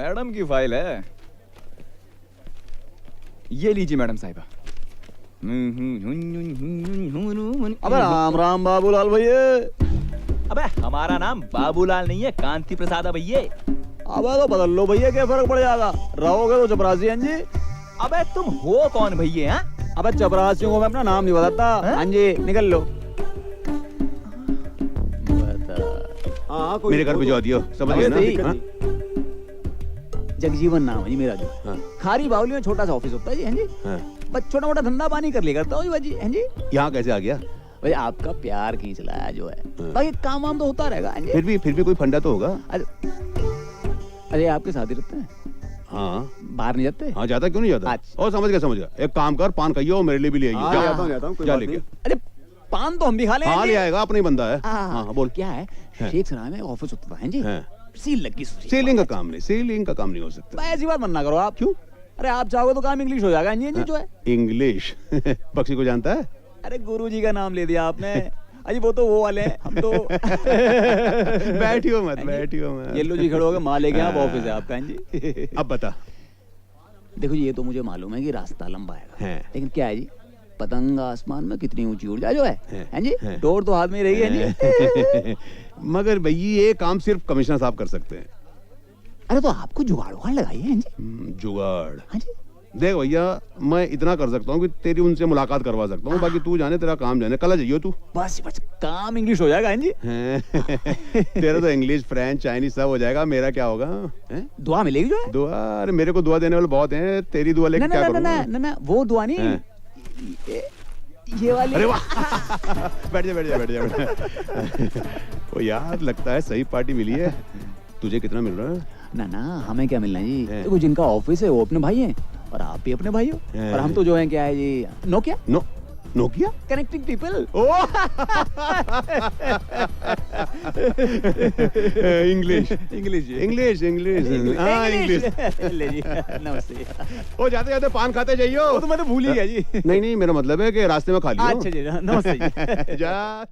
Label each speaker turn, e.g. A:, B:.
A: Madam की file है। ये लीजिए मैडम साहिबा।
B: अबे राम राम बाबूलाल भैया।
A: अबे हमारा नाम बाबूलाल नहीं है, कांति प्रसाद है भैया।
B: अबे तो बदल लो भैया, क्या फर्क पड़ जाएगा, रहोगे तो चपरासी हैं जी।
A: अबे तुम हो कौन भैया? हाँ?
B: अबे चपरासियों को मैं अपना नाम नहीं बताता। हाँ जी निकल लो।
C: मेरे घर भिजवा दियो, समझ गए ना? हाँ?
B: जगजीवन नाम है जी मेरा जो।
C: हाँ।
B: खारी बावली में छोटा सा ऑफिस होता है जी। हाँ जी।
C: हाँ।
B: बस छोटा मोटा धंधा पानी कर लिया करता हूँ जी बाजी। हाँ जी।
C: यहाँ कैसे आ गया?
B: भाई आपका प्यार खींच लाया जो है।
C: हाँ।
B: बाकी काम वाम तो होता रहेगा। हाँ जी।
C: फिर भी कोई फंडा तो होगा।
B: अरे आपके साथ ही रहते हैं?
C: हाँ।
B: बाहर नहीं जाते?
C: हाँ जाता क्यों नहीं जाता?
B: अच्छा।
C: और समझ गया। एक काम कर, पान खाइए और मेरे लिए भी ले आइए।
B: जाता हूँ,
C: जा लेके।
B: अरे पान तो हम भी खा लेंगे।
C: हाँ ले आएगा, अपना ही बंदा है।
B: हाँ
C: बोल।
B: क्या है, शेख सराय में ऑफिस होता है जी। सील लगी।
C: सेलिंग का काम नहीं हो सकता।
B: ऐसी बात मत ना करो आप।
C: क्यों?
B: अरे आप चाहोगे तो काम इंग्लिश हो जाएगा जी जो है।
C: इंग्लिश? बख्शी को जानता है?
B: अरे गुरुजी का नाम ले दिया आपने। अजी वो तो वो वाले हैं, हम तो
C: बैठियो मत।
B: येलो जी खड़े हो गए, माँ लेके आप ऑफिस है आपका जी।
C: अब बता।
B: देखो जी, ये तो मुझे मालूम है कि रास्ता लंबा है, लेकिन क्या है जी, पतंग आसमान में कितनी ऊंची उड़ जाए जो है। हैं जी, डोर तो हाथ में ही रही है जी।
C: मगर भैया ये काम सिर्फ कमिश्नर साहब कर सकते हैं।
B: अरे तो आपको जुगाड़ लगाइए जी।
C: जुगाड़?
B: हाँ जी।
C: देख भैया, मैं इतना कर सकता हूँ कि तेरी उनसे मुलाकात करवा सकता हूँ, बाकी तू जाने, तेरा काम जाने। कल जाइयो तू।
B: बस काम इंग्लिश हो जाएगा जी।
C: तेरा तो इंग्लिश, फ्रेंच, चाइनीज सब हो जाएगा, मेरा क्या होगा?
B: दुआ मिलेगी जो है।
C: दुआ? अरे मेरे को दुआ देने वाले बहुत हैं, तेरी दुआ लेके क्या करूँगा?
B: ना वो दुआ नहीं, ये वाली।
C: अरे वाह, बैठ जा। ओ यार, लगता है सही पार्टी मिली है। तुझे कितना मिल रहा है?
B: ना हमें क्या मिलना है जी, देखो जिनका ऑफिस है वो अपने भाई हैं और आप भी अपने भाई हो, और हम तो जो हैं क्या है जी,
C: नोकिया
B: कनेक्टिंग पीपल।
C: इंग्लिश। हाँ इंग्लिश।
B: नमस्ते।
C: ओ जाते पान खाते जाइयो।
B: तो मैं तो भूल ही गया जी।
C: नहीं मेरा मतलब है कि रास्ते में खा लियो।
B: अच्छा जी, नमस्ते जी।
C: जा।